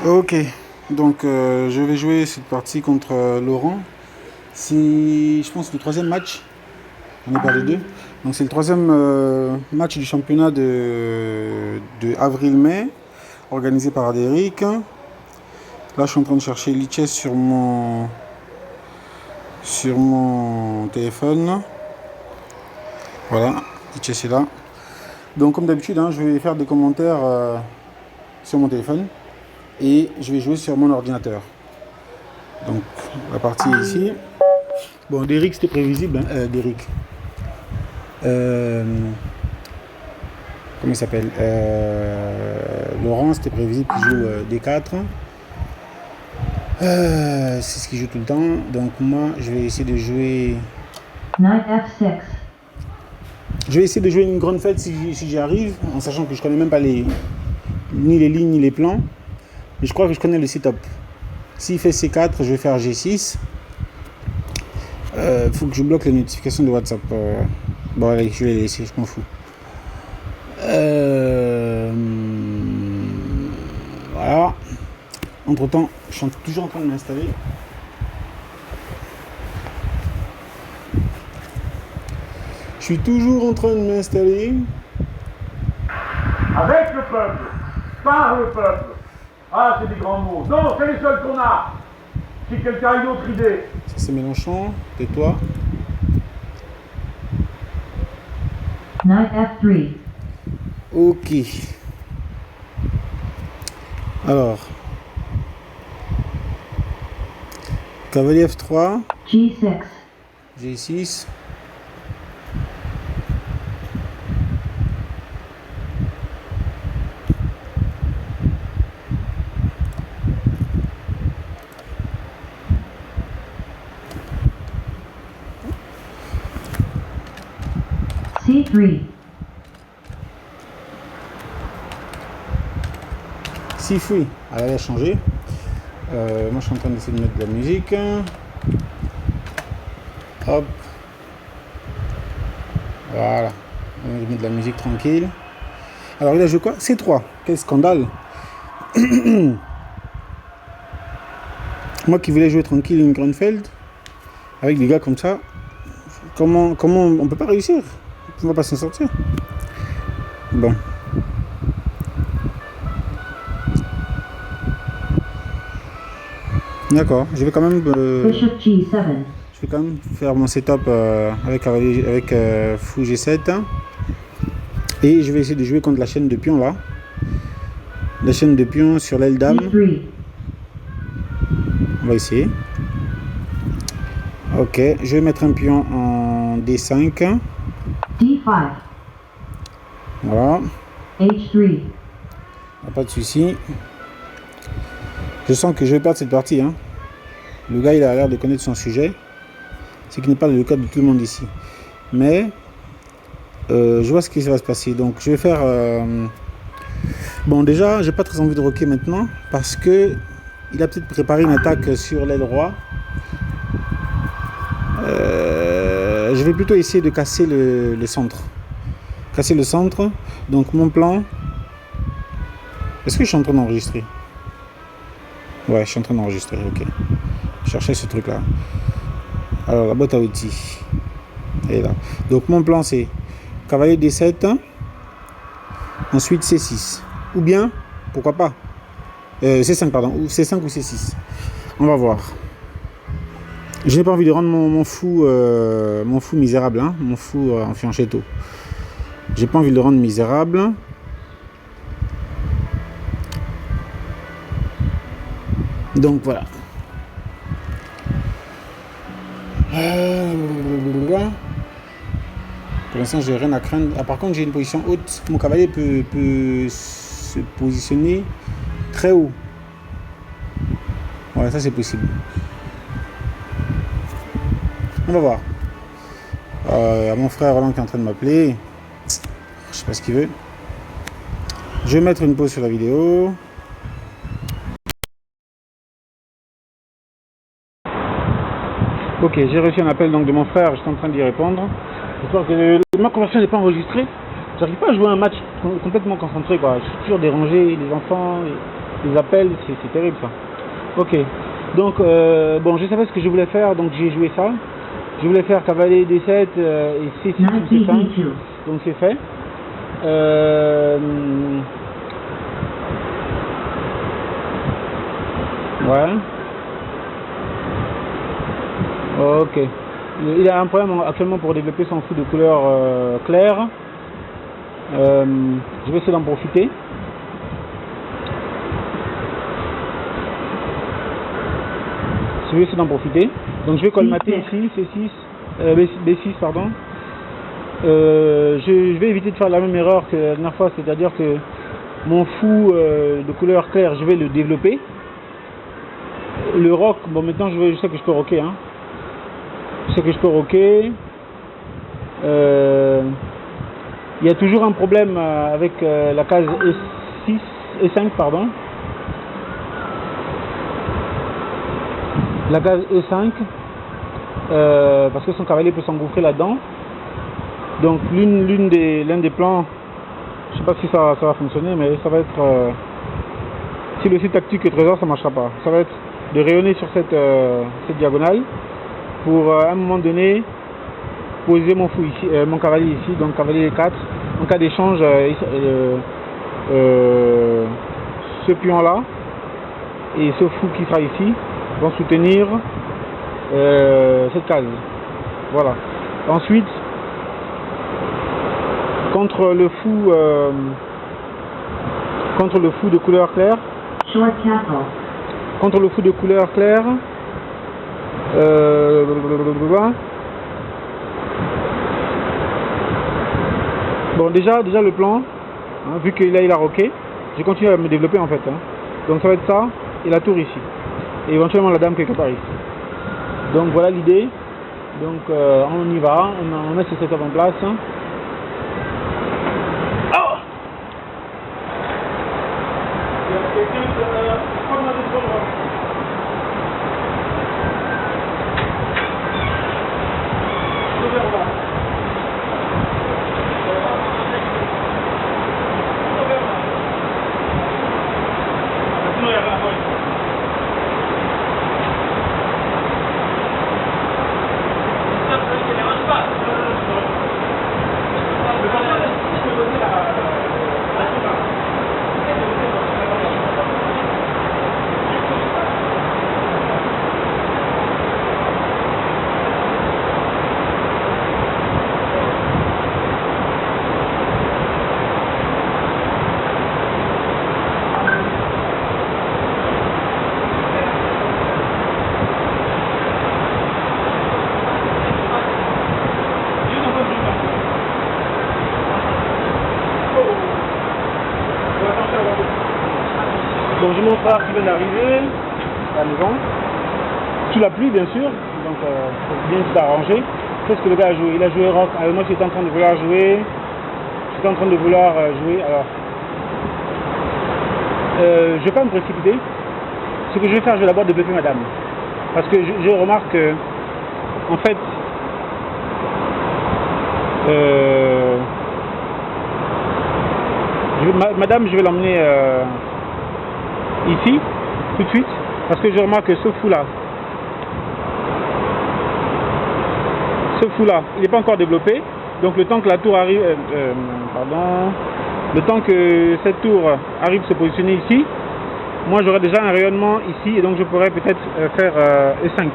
Ok, donc je vais jouer cette partie contre Laurent. C'est, je pense, le troisième match. On est perdu deux. Donc c'est le troisième match du championnat de avril-mai, organisé par Adéric. Là, je suis en train de chercher Lichess sur mon téléphone. Voilà, Lichess est là. Donc comme d'habitude, hein, je vais faire des commentaires sur mon téléphone et je vais jouer sur mon ordinateur. Donc la partie est ici. Bon, Derrick, c'était prévisible, hein, Derrick. Comment il s'appelle Laurent, c'était prévisible qu'il joue D4. C'est ce qu'il joue tout le temps. Donc moi, je vais essayer de jouer. Knight F6. Je vais essayer de jouer une grande fête si j'y arrive, en sachant que je connais même pas ni les lignes ni les plans. Mais je crois que je connais le setup. S'il fait C4, je vais faire G6. Faut que je bloque les notifications de WhatsApp. Bon, allez, je vais les laisser, je m'en fous. Voilà. Entre temps, je suis toujours en train de m'installer. Je suis toujours en train de m'installer. Avec le peuple, par le peuple. Ah, c'est des grands mots. Non, c'est les seuls qu'on a. Si quelqu'un a une autre idée. Ça, c'est Mélenchon. Tais-toi. Knight F3. Ok. Alors. Cavalier F3. G6. G6. C3. Si fouille. Elle a changé. Moi, je suis en train d'essayer de mettre de la musique. Hop. Voilà. Je mets de la musique tranquille. Alors, il a joué quoi? C3. Quel scandale. Moi qui voulais jouer tranquille une Grunfeld, avec des gars comme ça, comment on peut pas réussir? On va pas s'en sortir. Bon. D'accord, je vais quand même Bishop G7. je vais quand même faire mon setup avec fou G7 et je vais essayer de jouer contre la chaîne de pions là. La chaîne de pions sur l'aile dame. D3. On va essayer. Ok, je vais mettre un pion en D5. D5. Voilà, H3. pas de souci. Je sens que je vais perdre cette partie. Hein. Le gars, il a l'air de connaître son sujet. Ce qui n'est pas le cas de tout le monde ici. Mais je vois ce qui va se passer. Donc, je vais faire. Bon, déjà, j'ai pas très envie de roquer maintenant parce que il a peut-être préparé une attaque sur l'aile roi. Je vais plutôt essayer de casser le centre. Casser le centre. Donc, mon plan. Est-ce que je suis en train d'enregistrer? Ouais, je suis en train d'enregistrer, ok. Je cherchais ce truc-là. Alors, la boîte à outils. Elle est là. Donc, mon plan, c'est cavalier D7. Ensuite, C6. Ou bien, pourquoi pas C5, pardon. Ou C5 ou C6. On va voir. Je n'ai pas envie de rendre mon fou misérable, hein. Mon fou en fianchetto. J'ai pas envie de le rendre misérable. Donc voilà. Pour l'instant, j'ai rien à craindre. Ah, par contre, j'ai une position haute. Mon cavalier peut se positionner très haut. Ouais, ça c'est possible. On va voir. Mon frère Roland qui est en train de m'appeler. Je sais pas ce qu'il veut. Je vais mettre une pause sur la vidéo. Ok, j'ai reçu un appel donc de mon frère, j'étais en train d'y répondre. J'espère que ma conversation n'est pas enregistrée. J'arrive pas à jouer un match complètement concentré quoi. Je suis toujours dérangé, les enfants. les appels, c'est terrible ça. Ok, donc bon, je savais ce que je voulais faire, donc j'ai joué ça. Je voulais faire cavalier D7 et C6 ou Knight C5, D2. donc c'est fait. Ouais. Ok. Il a un problème actuellement pour développer son fou de couleur claire. Je vais essayer d'en profiter. Je vais essayer d'en profiter. Donc je vais colmater ici, C6, B6 pardon. Je vais éviter de faire la même erreur que la dernière fois, c'est-à-dire que mon fou de couleur claire, je vais le développer. Le rock, bon maintenant je sais que je peux rocker. Hein. Je sais que je peux rocker. Il y a toujours un problème avec la case E6, E5 pardon. La case E5 parce que son cavalier peut s'engouffrer là-dedans. Donc l'un des plans, je sais pas si ça va fonctionner, mais ça va être si le site tactique et trésor ça marchera pas. Ça va être de rayonner sur cette diagonale pour à un moment donné poser mon fou ici, mon cavalier ici, donc cavalier 4. En cas d'échange, ce pion là et ce fou qui sera ici vont soutenir cette case. Voilà. Ensuite, contre le fou de couleur claire. Short castle. Contre le fou de couleur claire. Bon, déjà le plan, hein, vu que là il a roqué, j'ai continué à me développer en fait. Hein. Donc ça va être ça et la tour ici. Et éventuellement la dame quelque part ici. Donc voilà l'idée. Donc on y va, on met ce setup en place. Hein. Oh, donc j'ai mon frère qui vient d'arriver à la maison, sous la pluie bien sûr, donc c'est bien d'arranger. Qu'est-ce que le gars a joué? Il a joué rock, alors moi j'étais en train de vouloir jouer, alors je vais pas me précipiter. Ce que je vais faire, je vais d'abord développer madame, parce que je remarque que en fait madame je vais l'emmener ici tout de suite, parce que je remarque que ce fou là il n'est pas encore développé, donc le temps que la tour arrive le temps que cette tour arrive se positionner ici, moi j'aurai déjà un rayonnement ici et donc je pourrais peut-être faire E5,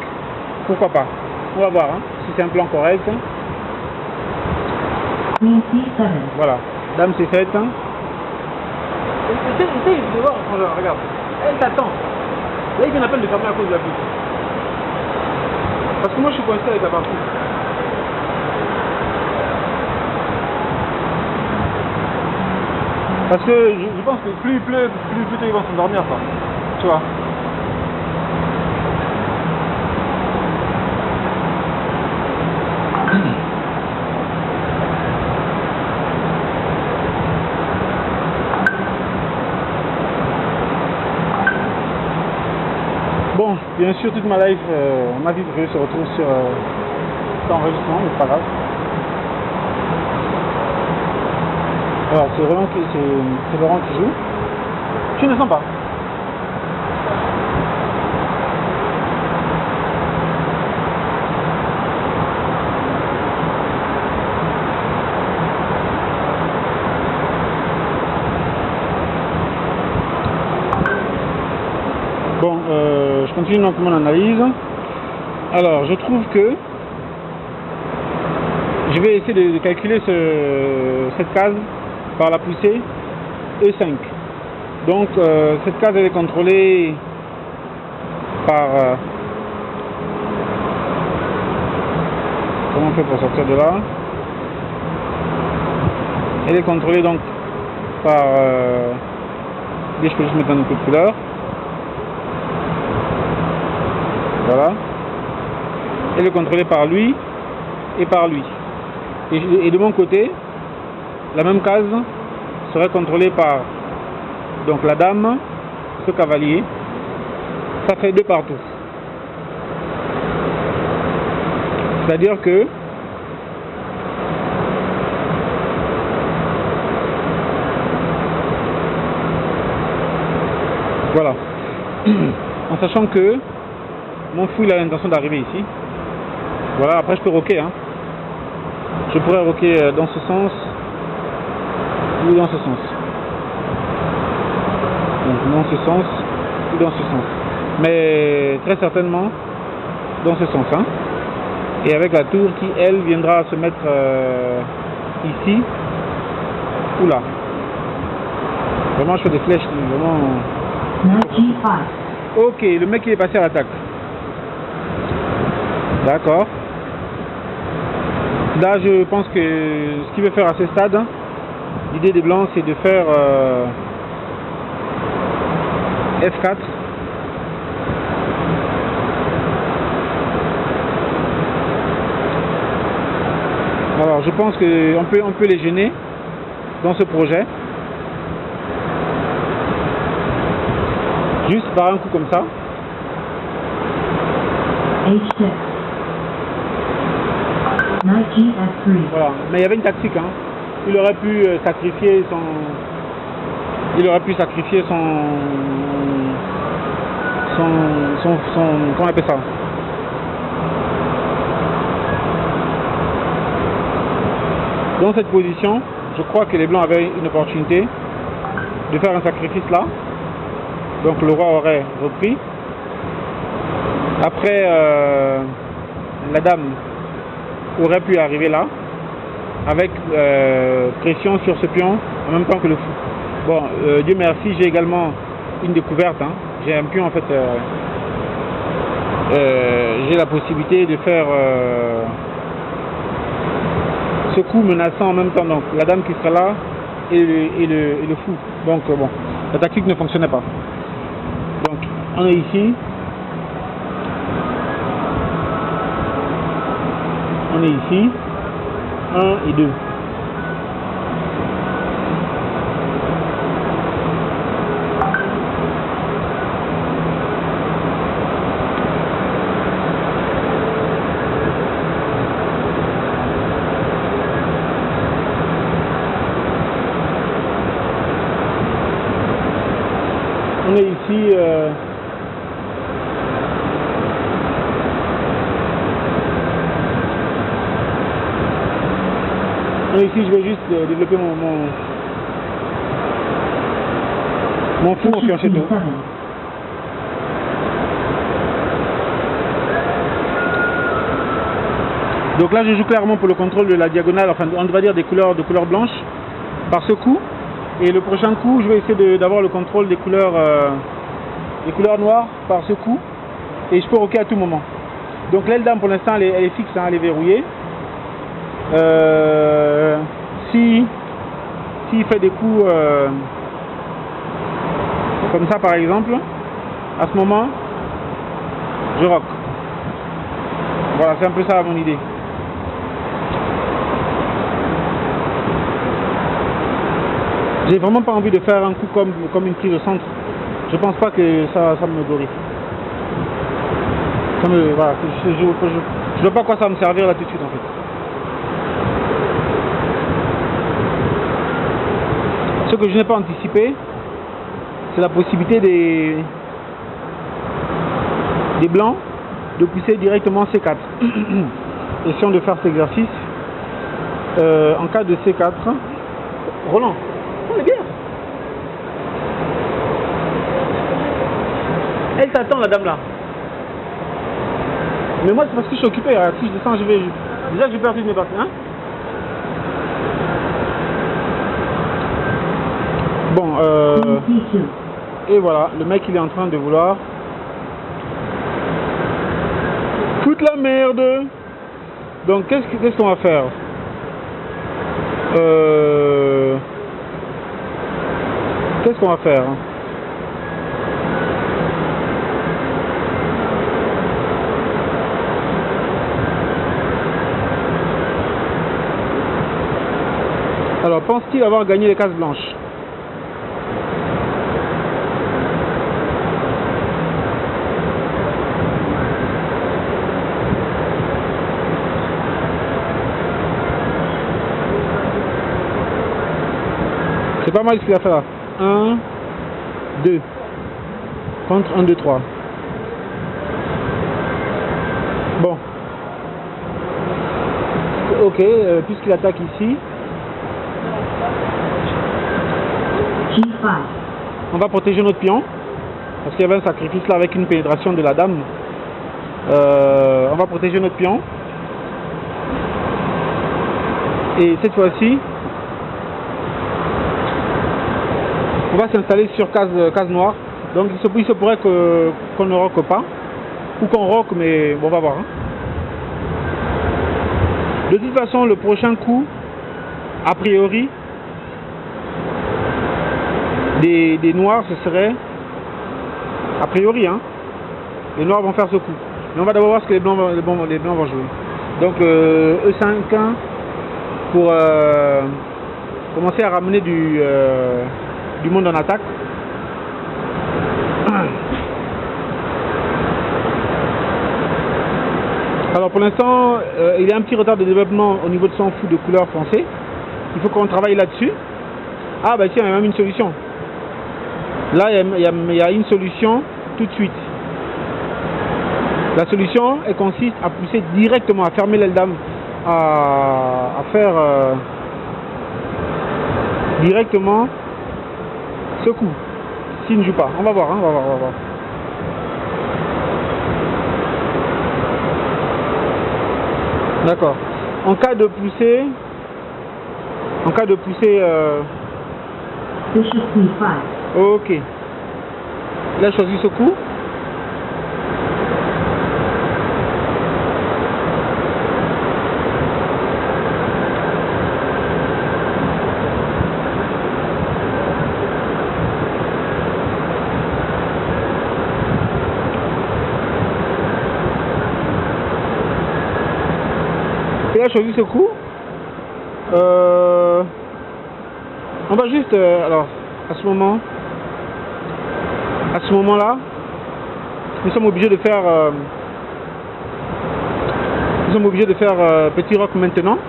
pourquoi pas, on va voir hein, si c'est un plan correct. Queen C7. Voilà, dame C7. Hein. Essaye de voir, regarde, elle t'attend. Là il vient à peine de fermer à cause de la pluie. Parce que moi je suis coincé avec la partie. Parce que je pense que plus il pleut, plus tôt ils vont s'endormir quoi. Tu vois. Bon, bien sûr, toute ma life, ma vie privée se retrouve sur cet enregistrement, mais c'est pas grave. Alors, c'est Laurent qui joue. Tu ne sens pas. Bon, je continue donc mon analyse. Alors, je trouve que je vais essayer de calculer cette case par la poussée E5. Donc, cette case elle est contrôlée par... comment on fait pour sortir de là? Elle est contrôlée donc par... je peux juste mettre un peu de couleur. Voilà. Elle est contrôlée par lui et par lui. Et de mon côté, la même case serait contrôlée par donc la dame, ce cavalier. Ça fait 2 partout. C'est-à-dire que voilà. En sachant que mon fou il a l'intention d'arriver ici. Voilà, après je peux roquer. Hein. Je pourrais roquer dans ce sens ou dans ce sens. Donc dans ce sens ou dans ce sens. Mais très certainement dans ce sens. Hein. Et avec la tour qui, elle, viendra se mettre ici ou là. Vraiment, je fais des flèches. Vraiment... Ok, le mec il est passé à l'attaque. D'accord. Là, je pense que ce qu'il veut faire à ce stade, l'idée des blancs, c'est de faire F4. Alors, je pense qu'on peut les gêner dans ce projet. Juste par un coup comme ça. H6. Knight G3. Voilà, mais il y avait une tactique, hein. Il aurait pu sacrifier son... comment on appelle ça? Dans cette position, je crois que les blancs avaient une opportunité de faire un sacrifice là. Donc le roi aurait repris. Après, la dame aurait pu arriver là, avec pression sur ce pion, en même temps que le fou. Bon, Dieu merci, j'ai également une découverte. Hein. J'ai un pion, en fait, j'ai la possibilité de faire ce coup menaçant en même temps. Donc la dame qui sera là et le fou. Donc bon, la tactique ne fonctionnait pas. Donc on est ici. On est ici. 1 et 2. On est ici. Ici, je vais juste développer mon fou en fianchet d'eau. Donc là, je joue clairement pour le contrôle de la diagonale, enfin, on va dire de couleurs blanches par ce coup. Et le prochain coup, je vais essayer d'avoir le contrôle des couleurs noires par ce coup. Et je peux roquer à tout moment. Donc l'aile dame, pour l'instant, elle est fixe, hein, elle est verrouillée. S'il fait des coups comme ça par exemple, à ce moment je rock. Voilà, c'est un peu ça mon idée. J'ai vraiment pas envie de faire un coup comme une prise au centre. Je pense pas que ça me glorifie. Voilà, je vois pas à quoi ça va me servir là tout de suite en fait. Ce que je n'ai pas anticipé, c'est la possibilité des blancs de pousser directement C4. Essayons de faire cet exercice. En cas de C4, Roland, on est bien. Elle t'attend, la dame là. Mais moi, c'est parce que je suis occupé. Hein. Si je descends, je vais. Déjà, j'ai perdu mes parties. Hein? Bon, et voilà, le mec il est en train de vouloir foutre la merde. Donc qu'est-ce qu'on va faire? Qu'est-ce qu'on va faire? Alors, pense-t-il avoir gagné les cases blanches? C'est pas mal ce qu'il a fait là. 1, 2. Contre 1, 2, 3. Bon. Ok, puisqu'il attaque ici. G5. On va protéger notre pion. Parce qu'il y avait un sacrifice là avec une pénétration de la dame. On va protéger notre pion. Et cette fois-ci, on va s'installer sur case noire. Donc il se pourrait qu'on ne roque pas. Ou qu'on roque, mais bon, on va voir. Hein. De toute façon, le prochain coup, a priori, des noirs, ce serait, a priori, hein, les noirs vont faire ce coup. Mais on va d'abord voir ce que les blancs vont jouer. Donc E5 pour commencer à ramener du monde en attaque. Alors pour l'instant, il y a un petit retard de développement au niveau de son fou de couleur foncé. Il faut qu'on travaille là-dessus. Ah bah tiens, il y a même une solution. Là, il y a une solution tout de suite. La solution, elle consiste à pousser directement, à fermer l'aile d'âme, à faire directement ce coup. S'il ne joue pas. On va voir, hein, on va voir. D'accord. En cas de pousser, Bishop C5. ok. Il a choisi ce coup. Il a choisi ce coup. On va juste alors à ce moment-là, nous sommes obligés de faire petit roc maintenant.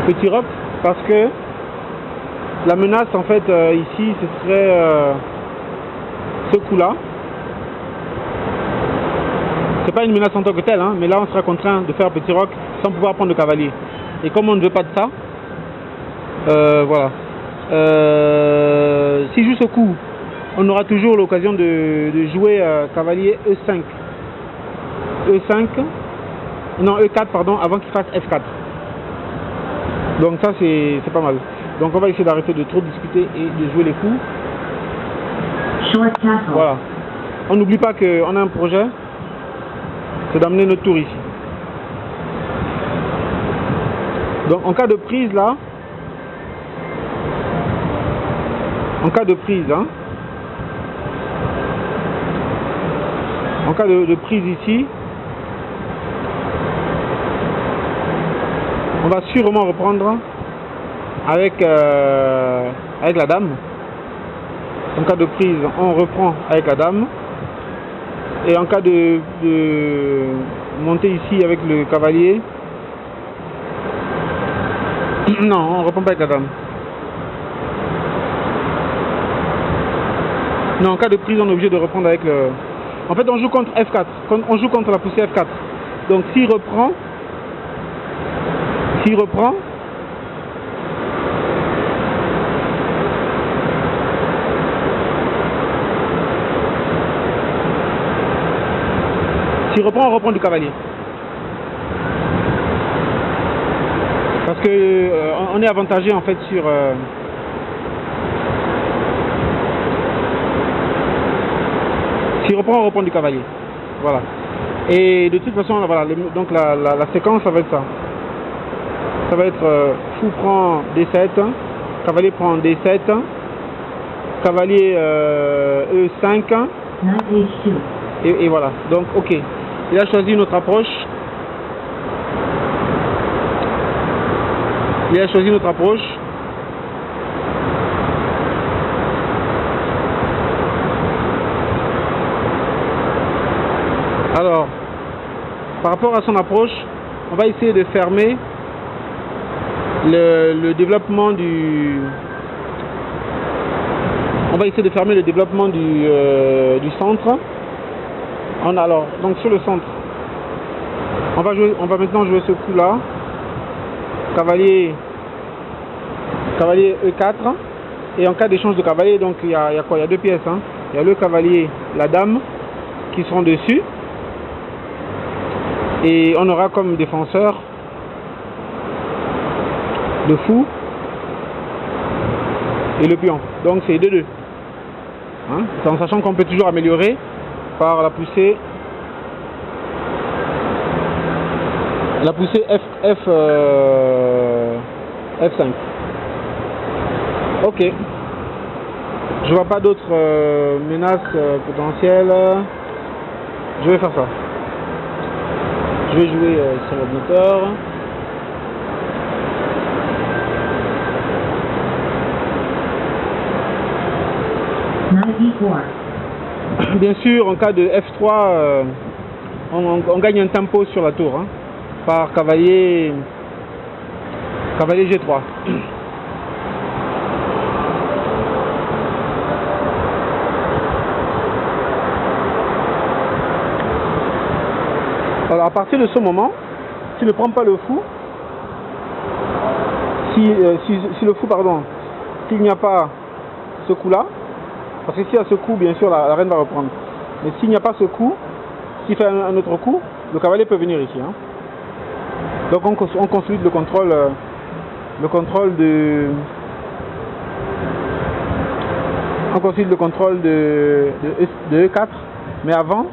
Petit roc parce que la menace en fait ici ce serait ce coup-là. C'est pas une menace en tant que telle, hein, mais là on sera contraint de faire petit roc sans pouvoir prendre le cavalier. Et comme on ne veut pas de ça, voilà. S'il joue ce coup, on aura toujours l'occasion de jouer cavalier E5. E5, non E4 pardon, avant qu'il fasse F4. Donc ça c'est pas mal. Donc on va essayer d'arrêter de trop discuter et de jouer les coups. Short castle. Voilà. On n'oublie pas qu'on a un projet. C'est d'amener notre tour ici. Donc en cas de prise là, en cas de prise ici, on va sûrement reprendre avec la dame. En cas de prise, on reprend avec la dame. Et en cas de monter ici avec le cavalier, non, on ne reprend pas avec la dame. Non, en cas de prise, on est obligé de reprendre avec le... En fait, on joue contre F4, on joue contre la poussée F4. Donc s'il reprend, S'il reprend, on reprend du cavalier. Parce que on est avantagé en fait sur... S'il reprend, on reprend du cavalier. Voilà. Et de toute façon, voilà, donc la séquence, ça va être ça. Ça va être fou prend D7, cavalier prend D7, cavalier E5. Knight H2. Et voilà. Donc, ok. Il a choisi notre approche. Il a choisi notre approche. Alors, par rapport à son approche, on va essayer de fermer le développement du... On va essayer de fermer le développement du centre. Alors, donc sur le centre, on va maintenant jouer ce coup-là. Cavalier E4. Et en cas d'échange de cavalier, donc il y a quoi? Il y a deux pièces. Hein. Il y a le cavalier, la dame, qui seront dessus. Et on aura comme défenseur le fou et le pion. Donc c'est 2-2. Hein? En sachant qu'on peut toujours améliorer par la poussée F5. Ok. Je vois pas d'autres menaces potentielles. Je vais faire ça. Je vais jouer sur l'ordinateur. Knight E4. Bien sûr, en cas de F3, on gagne un tempo sur la tour, hein, par cavalier G3. Alors à partir de ce moment, s'il ne prend pas le fou, si le fou, pardon, s'il n'y a pas ce coup-là, parce que s'il y a ce coup, bien sûr, la reine va reprendre. Mais s'il n'y a pas ce coup, s'il fait un autre coup, le cavalier peut venir ici. Hein. Donc on consolide le contrôle de... On consolide le contrôle de E4. Mais avant,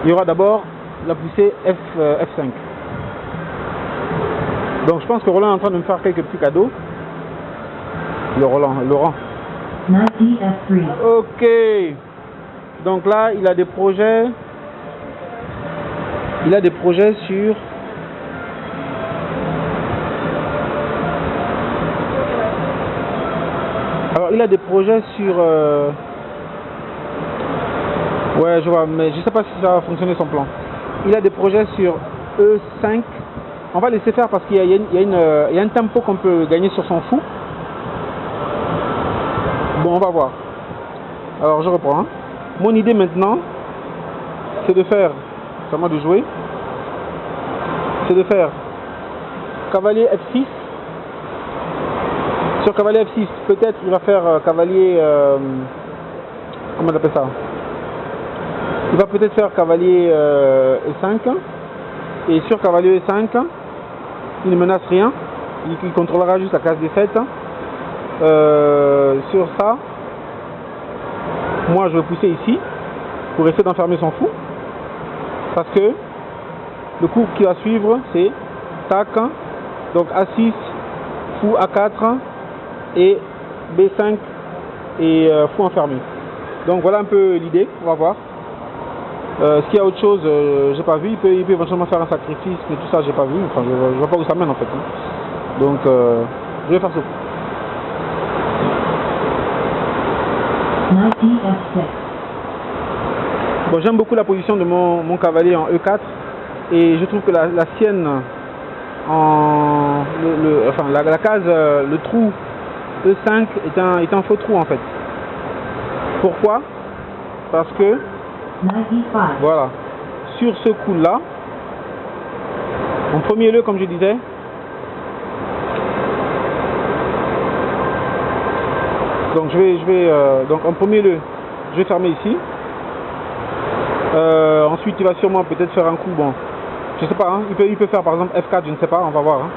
il y aura d'abord la poussée F5. Donc je pense que Roland est en train de me faire quelques petits cadeaux. Laurent. Knight E3. Ok. Donc là, il a des projets. Sur... Alors, il a des projets sur... Ouais, je vois, mais je sais pas si ça va fonctionner son plan. Il a des projets sur E5. On va laisser faire parce qu'il y a un tempo qu'on peut gagner sur son fou. Bon, on va voir. Alors, je reprends. Hein. Mon idée maintenant, c'est de faire... C'est à moi de jouer. C'est de faire cavalier F6. Sur cavalier F6, peut-être il va faire cavalier... comment on appelle ça? Il va peut-être faire cavalier E5. Et sur cavalier E5, il ne menace rien. Il contrôlera juste la case D7. Sur ça, moi je vais pousser ici pour essayer d'enfermer son fou. Parce que le coup qui va suivre, c'est tac. Donc A6, fou A4 et B5 et fou enfermé. Donc voilà un peu l'idée, on va voir. S'il y a autre chose, j'ai pas vu, il peut éventuellement faire un sacrifice, mais tout ça j'ai pas vu, enfin je vois pas où ça mène en fait. Hein. Donc je vais faire ça. Knight E6. Bon, j'aime beaucoup la position de mon cavalier en E4 et je trouve que la sienne en la case, le trou E5 est un faux trou en fait. Pourquoi? Parce que Knight E5. voilà, sur ce coup là, en premier lieu comme je disais, donc donc en premier lieu je vais fermer ici. Ensuite, il va sûrement peut-être faire un coup. Bon, je sais pas. Hein, il peut faire par exemple F4, je ne sais pas. On va voir. Hein.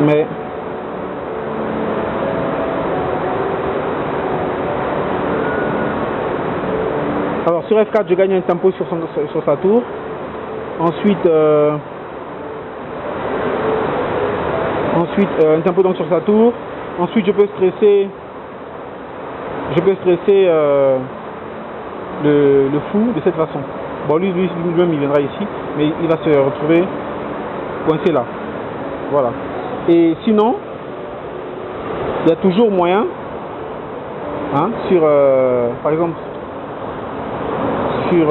Mais alors sur F4, je gagne un tempo sur sa tour. Ensuite, un tempo donc sur sa tour. Ensuite, je peux stresser le fou de cette façon. Bon, lui-même, il viendra ici, mais il va se retrouver coincé là. Voilà. Et sinon, il y a toujours moyen, hein, par exemple, sur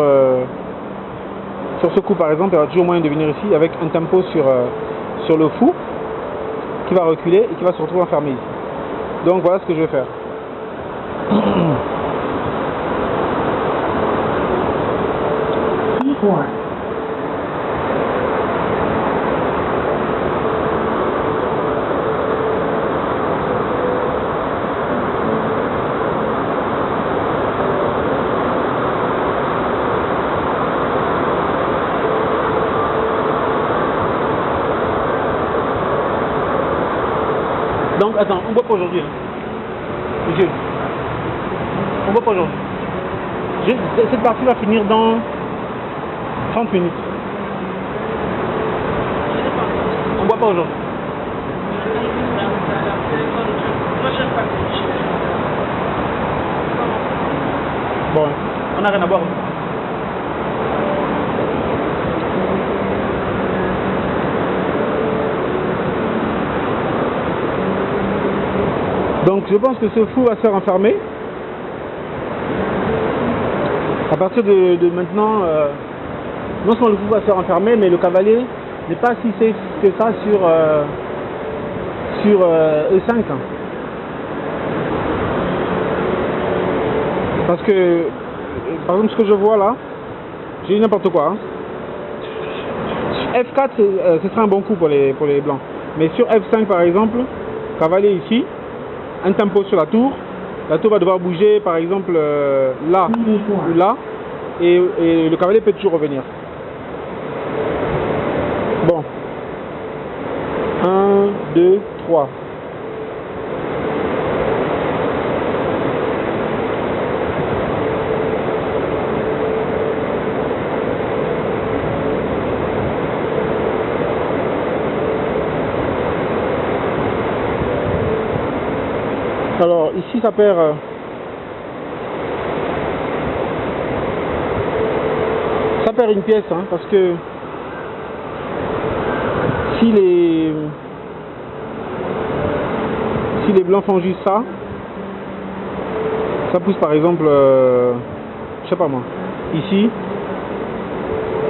ce coup par exemple, il y a toujours moyen de venir ici avec un tempo sur le fou qui va reculer et qui va se retrouver enfermé ici. Donc voilà ce que je vais faire. C4. Donc attends, on boit pas aujourd'hui. Hein. Monsieur, on boit pas aujourd'hui. Cette partie va finir dans 30 minutes. On boit pas aujourd'hui. Bon, on n'a rien à boire. Donc je pense que ce fou va se faire enfermer. À partir de maintenant, non seulement le fou va se faire enfermer, mais le cavalier n'est pas si safe que ça sur E5. Parce que, par exemple, ce que je vois là, j'ai dit n'importe quoi. Hein. F4, ce sera un bon coup pour les blancs. Mais sur F5 par exemple, cavalier ici, un tempo sur la tour va devoir bouger par exemple là ou là, et le cavalier peut toujours revenir. Bon, 1, 2, 3. Alors ici ça perd une pièce, hein, parce que si les blancs font juste ça pousse par exemple je sais pas moi, ici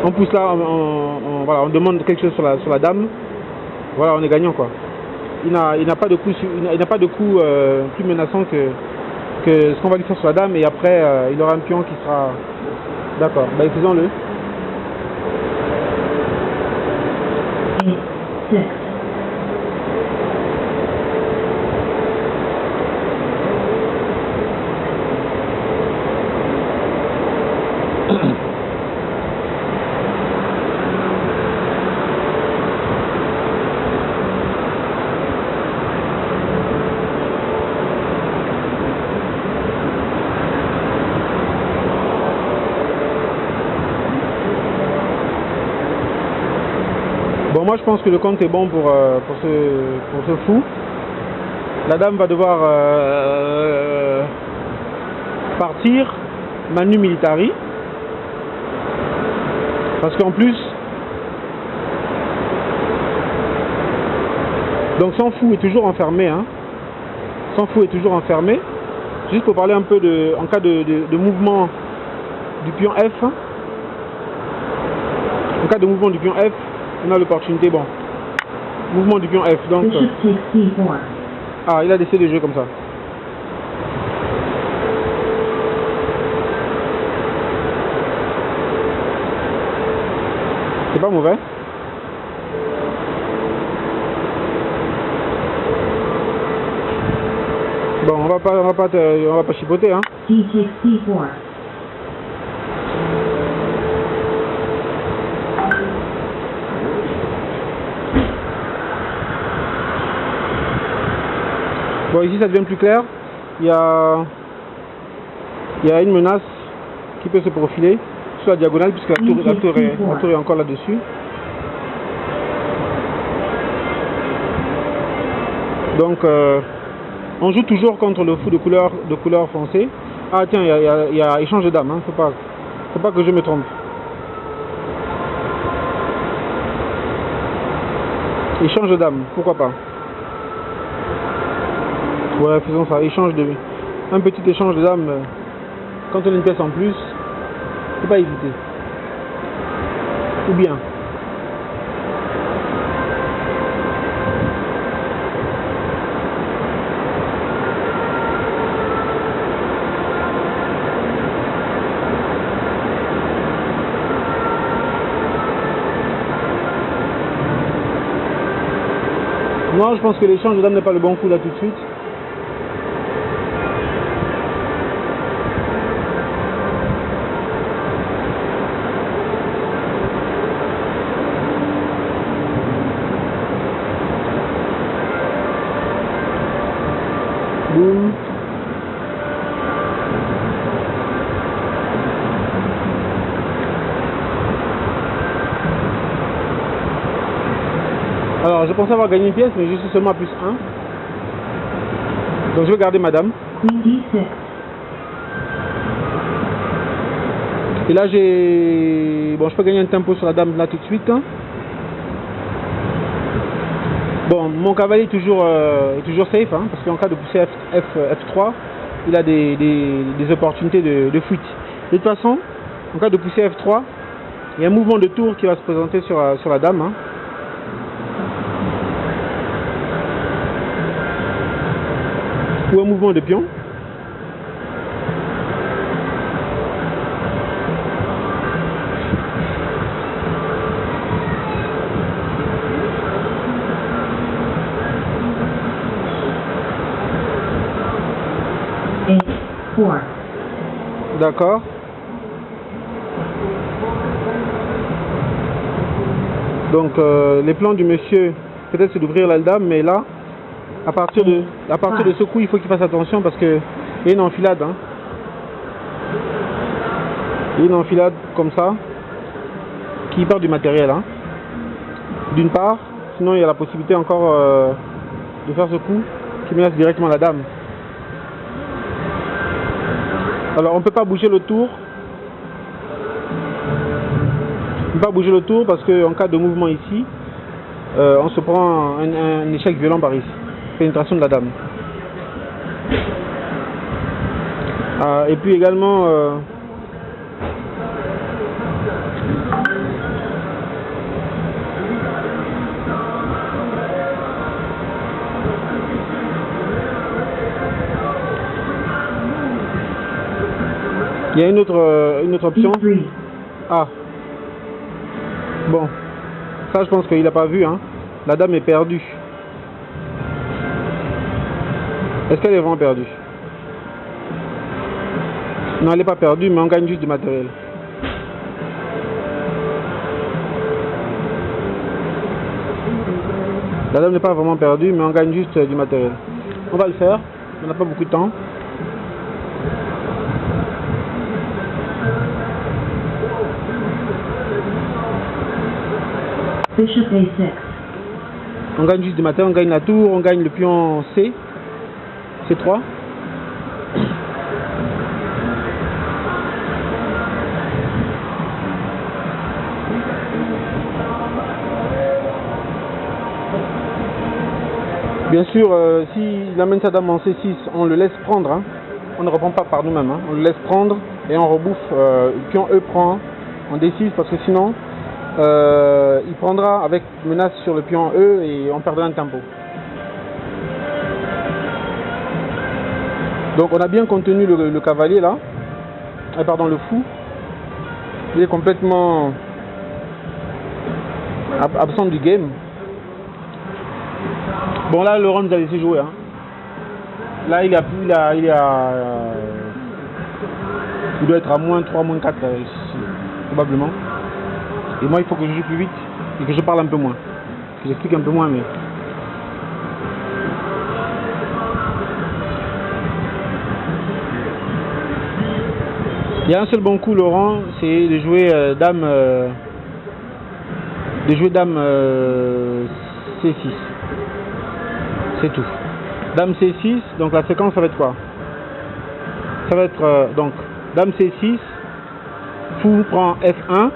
on pousse là, voilà, on demande quelque chose sur la dame, voilà, on est gagnant quoi. Il n'a pas de coup, plus menaçant que ce qu'on va lui faire sur la dame, et après il aura un pion qui sera d'accord. Bah faisons-le. 8, 6. Bon, moi je pense que le compte est bon pour ce fou. La dame va devoir partir manu militari, parce qu'en plus, donc son fou est toujours enfermé, hein. Son fou est toujours enfermé. Juste pour parler un peu en cas de mouvement du pion F. En cas de mouvement du pion F, on a l'opportunité, bon, mouvement du pion F, donc, Bishop takes C4. ah, il a décidé de jouer comme ça. C'est pas mauvais. Bon, on va pas chipoter, hein. D takes C4. Bon, ici ça devient plus clair. Il y a une menace qui peut se profiler sur la diagonale puisque la tour est encore là-dessus. Donc, on joue toujours contre le fou de couleur foncée. Ah tiens, il y a échange de dames, hein. Faut pas que je me trompe. Échange de dames, pourquoi pas. Ouais, faisons ça, un petit échange de dames. Quand on a une pièce en plus, faut pas hésiter. Ou bien. Non, je pense que l'échange de dames n'est pas le bon coup là tout de suite. Boum. Alors, je pensais avoir gagné une pièce, mais je suis seulement à plus 1. Donc, je vais garder madame. Queen D6. Et là, bon, je peux gagner un tempo sur la dame là tout de suite. Hein. Bon, mon cavalier est toujours safe, hein, parce qu'en cas de pousser F3, il a des opportunités de fuite. De toute façon, en cas de pousser F3, il y a un mouvement de tour qui va se présenter sur la dame. Hein. Ou un mouvement de pion. A4. D'accord. Donc les plans du monsieur, peut-être c'est d'ouvrir la dame, mais là, à partir de ce coup, il faut qu'il fasse attention parce que il y a une enfilade. Hein. Il y a une enfilade comme ça qui part du matériel. Hein. D'une part, sinon il y a la possibilité encore de faire ce coup qui menace directement la dame. Alors on ne peut pas bouger le tour. On ne peut pas bouger le tour parce qu'en cas de mouvement ici, on se prend un échec violent par ici. Pénétration de la dame. Et puis également il y a une autre option. D3. Ah. Bon. Ça je pense qu'il n'a pas vu. Hein. La dame est perdue. Est-ce qu'elle est vraiment perdue? Non, elle n'est pas perdue, mais on gagne juste du matériel. La dame n'est pas vraiment perdue, mais on gagne juste du matériel. On va le faire, on n'a pas beaucoup de temps. Bishop A6. On gagne juste du matériel, on gagne la tour, on gagne le pion C. C3. Bien sûr, s'il amène sa dame en C6, on le laisse prendre. Hein. On ne reprend pas par nous-mêmes. Hein. On le laisse prendre et on rebouffe. Le pion E prend en D6 parce que sinon, il prendra avec menace sur le pion E et on perdra un tempo. Donc on a bien contenu le cavalier là, pardon le fou, il est complètement absent du game. Bon là le round nous a laissé jouer. Hein. Là, il doit être à moins 3, moins 4, probablement. Et moi, il faut que je joue plus vite et que je parle un peu moins. Que j'explique un peu moins, mais... Il y a un seul bon coup, Laurent, c'est de jouer dame... C6. C'est tout. Dame C6, donc la séquence, ça va être quoi? Ça va être, donc, dame C6, fou prend F1,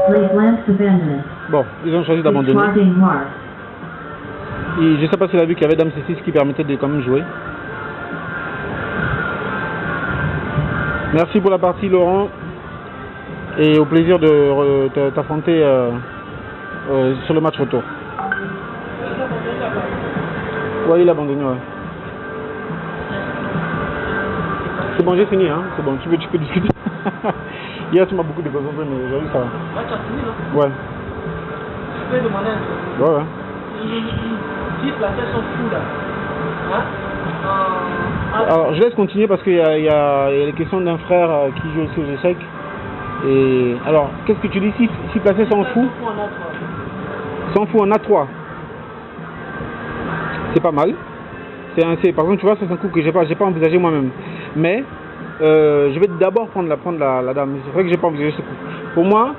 Place lance abandoned. bon, ils ont choisi d'abandonner. Discarding mark. Et je sais pas si tu as vu qu'il y avait dame C6 qui permettait de quand même jouer. Merci pour la partie, Laurent, et au plaisir de t'affronter sur le match retour. Ouais, il a abandonné, ouais. C'est bon, j'ai fini, hein. C'est bon, tu peux discuter. Hier, tu m'as beaucoup déconcentré, mais aujourd'hui, ça va. Là, tu as fini, là. Ouais. Tu peux demander un peu. Ouais, ouais. Si placés sont fous, là. Hein? Alors, je laisse continuer parce qu'il y a les questions d'un frère qui joue aussi aux échecs. Et alors, qu'est-ce que tu dis si placé s'en fout? S'en fout en A3. C'est pas mal. Par exemple, tu vois, c'est un coup que j'ai pas envisagé moi-même. Mais je vais d'abord prendre la dame. C'est vrai que j'ai pas envisagé ce coup. Pour moi,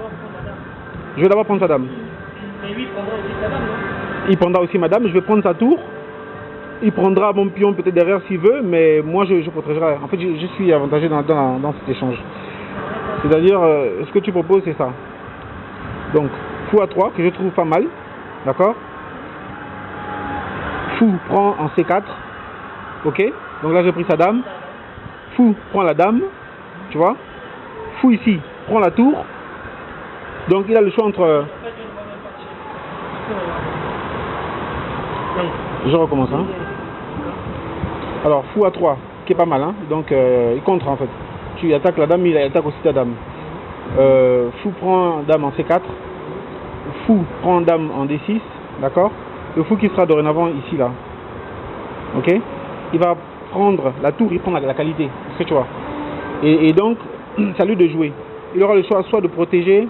je vais d'abord prendre sa dame. Mais lui, il prendra aussi sa dame, non? Il prendra aussi ma dame. Je vais prendre sa tour. Il prendra mon pion peut-être derrière s'il veut, mais moi je protégerai. En fait, je suis avantagé dans cet échange. C'est-à-dire, ce que tu proposes, c'est ça. Donc, fou à 3, que je trouve pas mal. D'accord? Fou prend en C4. Ok? Donc là, j'ai pris sa dame. Fou prend la dame. Tu vois? Fou ici prend la tour. Donc, il a le choix entre... Je recommence, hein. Alors, fou à 3, qui est pas mal, hein. Donc, il contre, en fait. Tu attaques la dame, il attaque aussi ta dame. Fou prend dame en C4. Fou prend dame en D6. D'accord? Le fou qui sera dorénavant ici, là. Ok? Il va prendre la tour, il prend la qualité. C'est ce que tu vois. Et donc, c'est à lui de jouer. Il aura le choix soit de protéger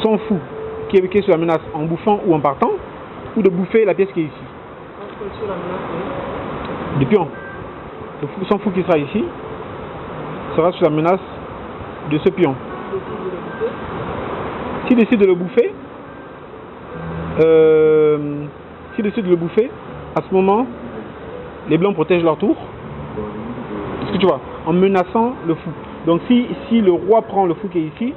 son fou, qui est sur la menace en bouffant ou en partant, ou de bouffer la pièce qui est ici. Du pion. Son fou qui sera ici sera sous la menace de ce pion. S'il décide de le bouffer, à ce moment, les blancs protègent leur tour. Est-ce que tu vois? En menaçant le fou. Donc si le roi prend le fou qui est ici,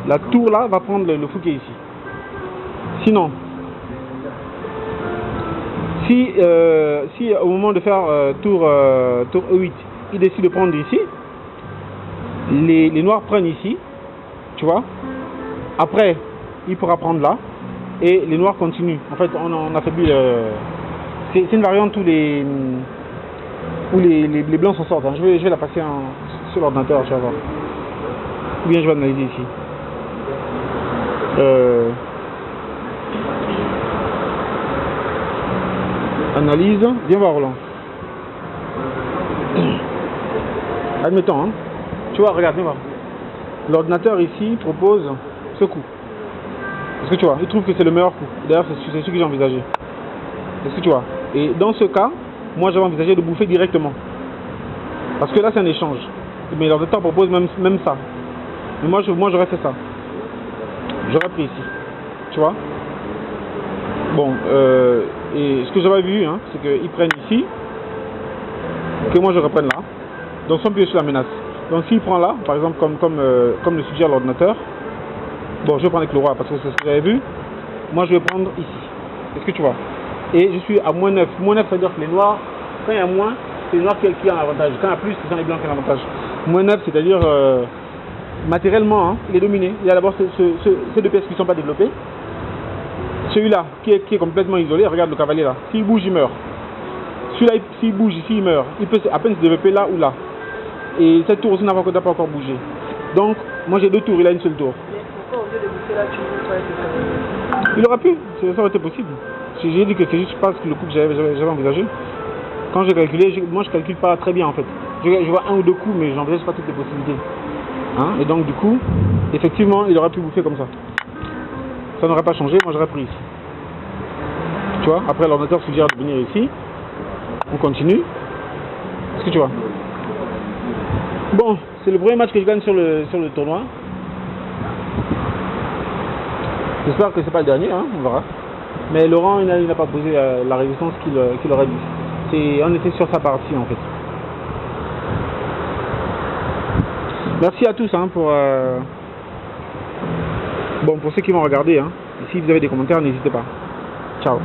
la tour là va prendre le fou qui est ici. Sinon, si au moment de faire tour E8, il décide de prendre ici, les noirs prennent ici, tu vois. Après, il pourra prendre là, et les noirs continuent. En fait, on affaiblit le... C'est une variante où les blancs s'en sortent. Hein. Je vais la passer sur l'ordinateur, tu vas voir. Ou bien je vais analyser ici. Analyse. Viens voir, Roland. Admettons, hein. Tu vois, regarde, viens voir. L'ordinateur ici propose ce coup. Est-ce que tu vois? Il trouve que c'est le meilleur coup. D'ailleurs, c'est ce que j'ai envisagé. Est-ce que tu vois? Et dans ce cas, moi j'avais envisagé de bouffer directement. Parce que là, c'est un échange. Mais l'ordinateur propose même ça. Mais moi j'aurais fait ça. J'aurais pris ici. Tu vois? Bon, et ce que j'avais vu, hein, c'est qu'ils prennent ici, que moi je reprenne là. Donc son pied sur la menace. Donc s'il prend là, par exemple, comme le suggère l'ordinateur, bon, je vais prendre avec le roi parce que c'est ce que j'avais vu. Moi je vais prendre ici. Est-ce que tu vois? Et je suis à moins 9. Moins 9, ça veut dire que les noirs, quand il y a moins, c'est les noirs qui ont l'avantage. Quand il y a plus, c'est les blancs qui ont l'avantage. Moins 9, c'est-à-dire matériellement, hein, il est dominé. Il y a d'abord ces deux pièces qui ne sont pas développées. Celui-là, qui est complètement isolé, regarde le cavalier là. S'il bouge, il meurt. Celui-là, s'il bouge ici, il meurt. Il peut à peine se développer là ou là. Et cette tour aussi n'a pas encore bougé. Donc, moi j'ai deux tours, il a une seule tour. Mais pourquoi au lieu de bouffer là, tu veux pas être Il aurait pu, ça aurait été possible. J'ai dit que c'est juste pas le coup que j'avais envisagé. Quand j'ai calculé, moi je calcule pas très bien en fait. Je vois un ou deux coups, mais j'envisage pas toutes les possibilités. Hein? Et donc du coup, effectivement, il aurait pu bouffer comme ça. Ça n'aurait pas changé, moi j'aurais pris ici. Tu vois, après l'ordinateur suggère de venir ici. On continue. Est-ce que tu vois? Bon, c'est le premier match que je gagne sur le tournoi. J'espère que c'est pas le dernier, hein, on verra. Mais Laurent, il n'a pas posé la résistance qu'il aurait dû. On était sur sa partie en fait. Merci à tous hein, pour ceux qui vont regarder. Hein. Si vous avez des commentaires, n'hésitez pas. Ciao.